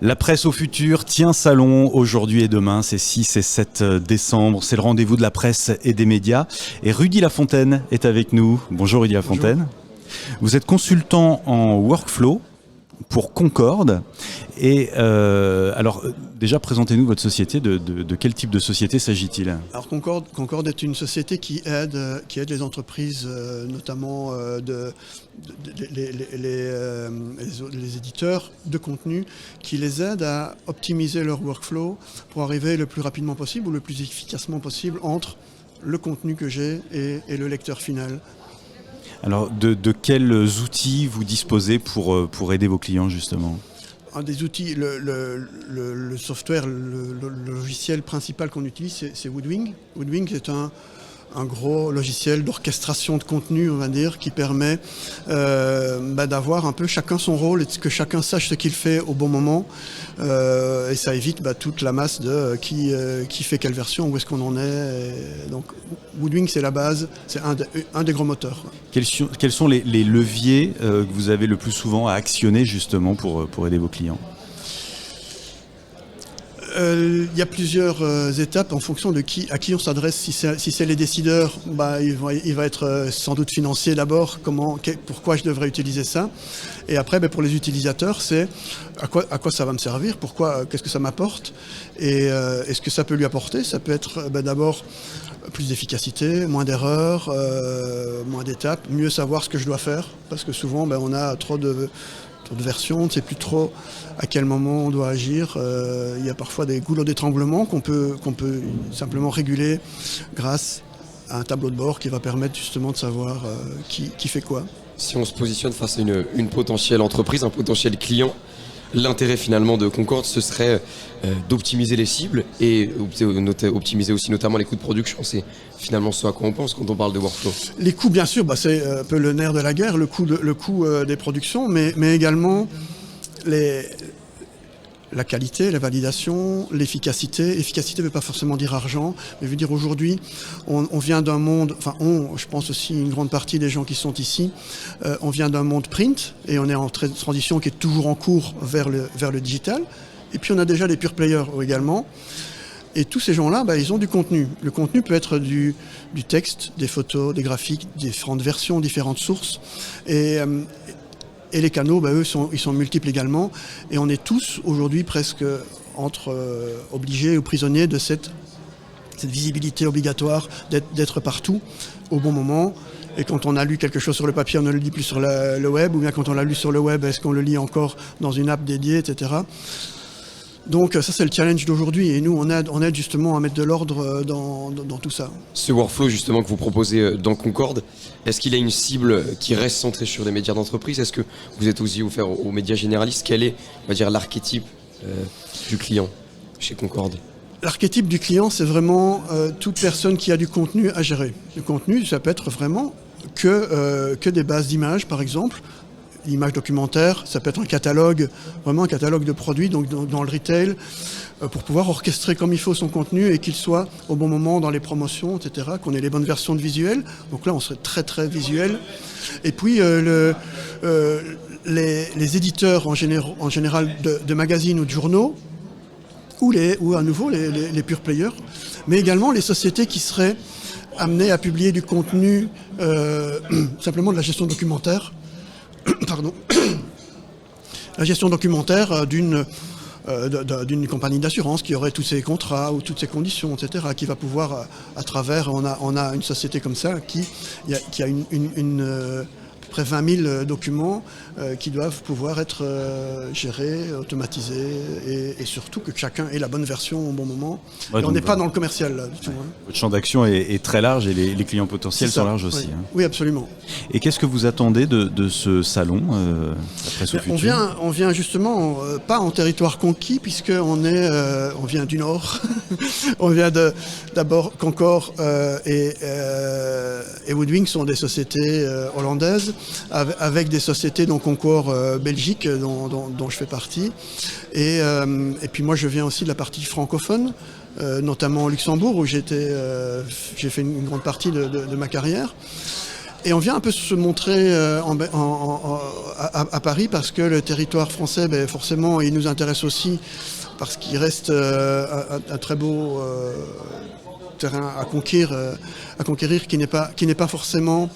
La presse au futur tient salon aujourd'hui et demain, c'est 6 et 7 décembre. C'est le rendez-vous de la presse et des médias. Et Rudy Lafontaine est avec nous. Bonjour Rudy Lafontaine. Bonjour. Vous êtes consultant en workflow pour Concorde. Et alors, déjà, présentez-nous votre société. De quel type de société s'agit-il ? Alors Concorde est une société qui aide les entreprises, notamment les éditeurs de contenu, qui les aident à optimiser leur workflow pour arriver le plus rapidement possible ou le plus efficacement possible entre le contenu que j'ai et le lecteur final. Alors, de quels outils vous disposez pour aider vos clients, justement ? Un des outils, le software, le logiciel principal qu'on utilise, c'est Woodwing. Woodwing, c'est un gros logiciel d'orchestration de contenu, on va dire, qui permet d'avoir un peu chacun son rôle et que chacun sache ce qu'il fait au bon moment. Et ça évite toute la masse de qui fait quelle version, où est-ce qu'on en est. Donc Woodwing, c'est la base, c'est un des gros moteurs. Quels sont les leviers que vous avez le plus souvent à actionner justement pour aider vos clients ? Il y a plusieurs étapes en fonction de à qui on s'adresse. Si c'est les décideurs, il va être sans doute financier d'abord. Pourquoi je devrais utiliser ça ? Et après, pour les utilisateurs, c'est à quoi ça va me servir ? Qu'est-ce que ça m'apporte ? Et est-ce que ça peut lui apporter ? Ça peut être d'abord plus d'efficacité, moins d'erreurs, moins d'étapes, mieux savoir ce que je dois faire. Parce que souvent, on a trop de versions, on ne sait plus trop à quel moment on doit agir. Il y a parfois des goulots d'étranglement qu'on peut simplement réguler grâce à un tableau de bord qui va permettre justement de savoir qui fait quoi. Si on se positionne face à une potentielle entreprise, un potentiel client, l'intérêt finalement de Concorde, ce serait d'optimiser les cibles et optimiser aussi notamment les coûts de production. C'est finalement ce à quoi on pense quand on parle de workflow. Les coûts, bien sûr, c'est un peu le nerf de la guerre, le coût des productions, mais également la qualité, la validation, l'efficacité. Efficacité ne veut pas forcément dire argent, mais veut dire aujourd'hui, on vient d'un monde, je pense aussi une grande partie des gens qui sont ici, on vient d'un monde print et on est en transition qui est toujours en cours vers le digital. Et puis on a déjà des pure players également. Et tous ces gens-là, ils ont du contenu. Le contenu peut être du texte, des photos, des graphiques, différentes versions, différentes sources. Et les canaux, eux, ils sont multiples également. Et on est tous aujourd'hui presque obligés ou prisonniers de cette visibilité obligatoire d'être partout au bon moment. Et quand on a lu quelque chose sur le papier, on ne le lit plus sur le web. Ou bien quand on l'a lu sur le web, est-ce qu'on le lit encore dans une app dédiée, etc. Donc ça, c'est le challenge d'aujourd'hui. Et nous, on aide justement à mettre de l'ordre dans tout ça. Ce workflow justement que vous proposez dans Concorde, est-ce qu'il a une cible qui reste centrée sur les médias d'entreprise ? Est-ce que vous êtes aussi offert aux médias généralistes ? Quel est, on va dire, l'archétype du client chez Concorde ? L'archétype du client, c'est vraiment toute personne qui a du contenu à gérer. Le contenu, ça peut être vraiment que des bases d'images, par exemple. L'image documentaire, ça peut être un catalogue, vraiment un catalogue de produits, donc dans le retail, pour pouvoir orchestrer comme il faut son contenu et qu'il soit au bon moment dans les promotions, etc., qu'on ait les bonnes versions de visuels. Donc là, on serait très très visuel. Et puis les éditeurs en général de magazines ou de journaux, ou à nouveau les pure players, mais également les sociétés qui seraient amenées à publier du contenu, simplement de la gestion documentaire. Pardon. La gestion documentaire d'une compagnie d'assurance qui aurait tous ses contrats ou toutes ses conditions, etc., qui va pouvoir, à travers, on a une société comme ça qui a à peu près 20 000 documents qui doivent pouvoir être gérés, automatisés et surtout que chacun ait la bonne version au bon moment. Ouais, on n'est pas dans le commercial là du tout. Hein. Votre champ d'action est très large et les clients potentiels sont larges aussi. Oui, hein. Oui, absolument. Et qu'est-ce que vous attendez de ce salon la presse au futur ? On vient justement pas en territoire conquis puisqu'on vient du Nord. On vient d'abord Concorde et Woodwing sont des sociétés hollandaises avec des sociétés donc Concorde Belgique dont je fais partie et puis moi je viens aussi de la partie francophone notamment au Luxembourg où j'ai fait une grande partie de ma carrière Et on vient un peu se montrer à Paris parce que le territoire français, forcément, il nous intéresse aussi parce qu'il reste un très beau terrain à conquérir qui n'est pas forcément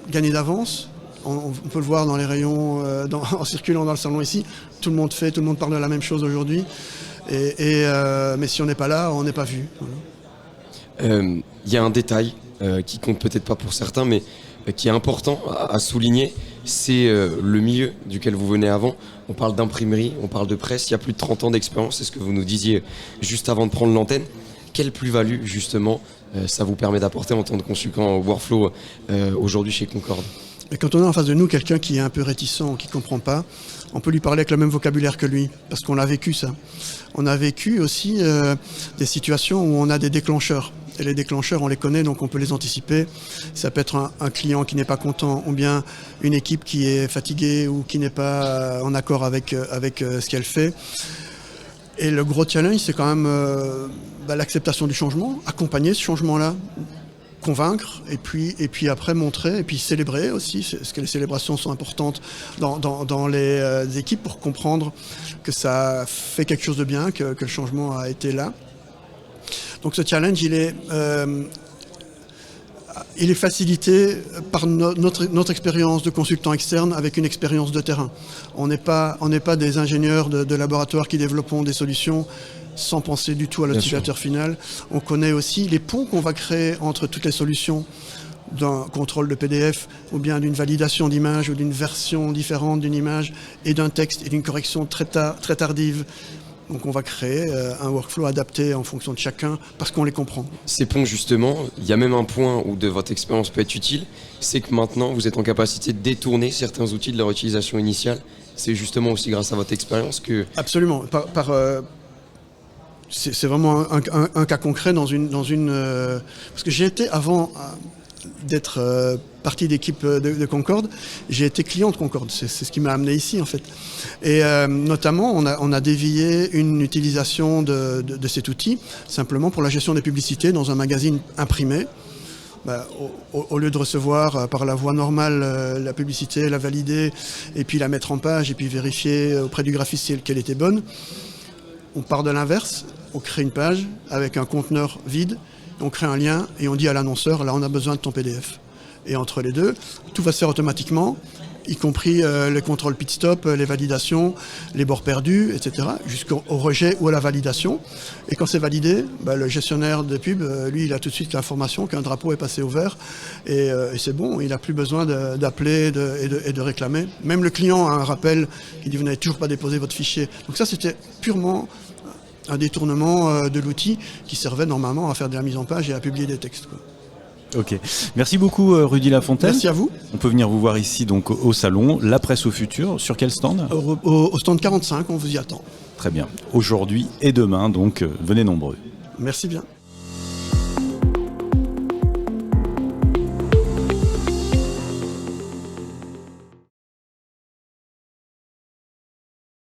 gagné d'avance. On peut le voir dans les rayons, en circulant dans le salon ici. Tout le monde parle de la même chose aujourd'hui. Mais si on n'est pas là, on n'est pas vu. Il y a un détail qui compte peut-être pas pour certains, mais qui est important à souligner, c'est le milieu duquel vous venez avant. On parle d'imprimerie, on parle de presse, il y a plus de 30 ans d'expérience, c'est ce que vous nous disiez juste avant de prendre l'antenne. Quelle plus-value, justement, ça vous permet d'apporter en tant que consultant workflow aujourd'hui chez Concorde? Et quand on a en face de nous quelqu'un qui est un peu réticent, qui ne comprend pas, on peut lui parler avec le même vocabulaire que lui, parce qu'on a vécu ça. On a vécu aussi des situations où on a des déclencheurs. Et les déclencheurs, on les connaît, donc on peut les anticiper. Ça peut être un client qui n'est pas content, ou bien une équipe qui est fatiguée ou qui n'est pas en accord avec ce qu'elle fait. Et le gros challenge, c'est quand même l'acceptation du changement, accompagner ce changement-là, convaincre, et puis après montrer, et puis célébrer aussi, parce que les célébrations sont importantes dans les équipes pour comprendre que ça fait quelque chose de bien, que le changement a été là. Donc ce challenge, il est facilité par notre expérience de consultant externe avec une expérience de terrain. On n'est pas des ingénieurs de laboratoire qui développent des solutions sans penser du tout à l'utilisateur final. On connaît aussi les ponts qu'on va créer entre toutes les solutions d'un contrôle de PDF ou bien d'une validation d'image ou d'une version différente d'une image et d'un texte et d'une correction très tardive. Donc on va créer un workflow adapté en fonction de chacun parce qu'on les comprend. Ces ponts justement, il y a même un point où votre expérience peut être utile, c'est que maintenant vous êtes en capacité de détourner certains outils de leur utilisation initiale. C'est justement aussi grâce à votre expérience que... Absolument. C'est vraiment un cas concret dans une parce que j'ai été avant d'être partie d'équipe de Concorde, j'ai été client de Concorde, c'est ce qui m'a amené ici en fait. Et notamment on a dévié une utilisation de cet outil simplement pour la gestion des publicités dans un magazine imprimé. Au lieu de recevoir par la voie normale la publicité, la valider et puis la mettre en page et puis vérifier auprès du graphiste qu'elle était bonne, on part de l'inverse, on crée une page avec un conteneur vide, on crée un lien et on dit à l'annonceur, là on a besoin de ton PDF. Et entre les deux, tout va se faire automatiquement, y compris les contrôles pit stop, les validations, les bords perdus, etc., jusqu'au rejet ou à la validation. Et quand c'est validé, le gestionnaire de pub, lui, il a tout de suite l'information qu'un drapeau est passé au vert et c'est bon, il n'a plus besoin d'appeler et de réclamer. Même le client a un rappel qui dit vous n'avez toujours pas déposé votre fichier. Donc ça, c'était purement un détournement de l'outil qui servait normalement à faire de la mise en page et à publier des textes, quoi. Ok. Merci beaucoup Rudy Lafontaine. Merci à vous. On peut venir vous voir ici donc au salon, La Presse au Futur. Sur quel stand ? Au stand 45, on vous y attend. Très bien. Aujourd'hui et demain, donc venez nombreux. Merci bien.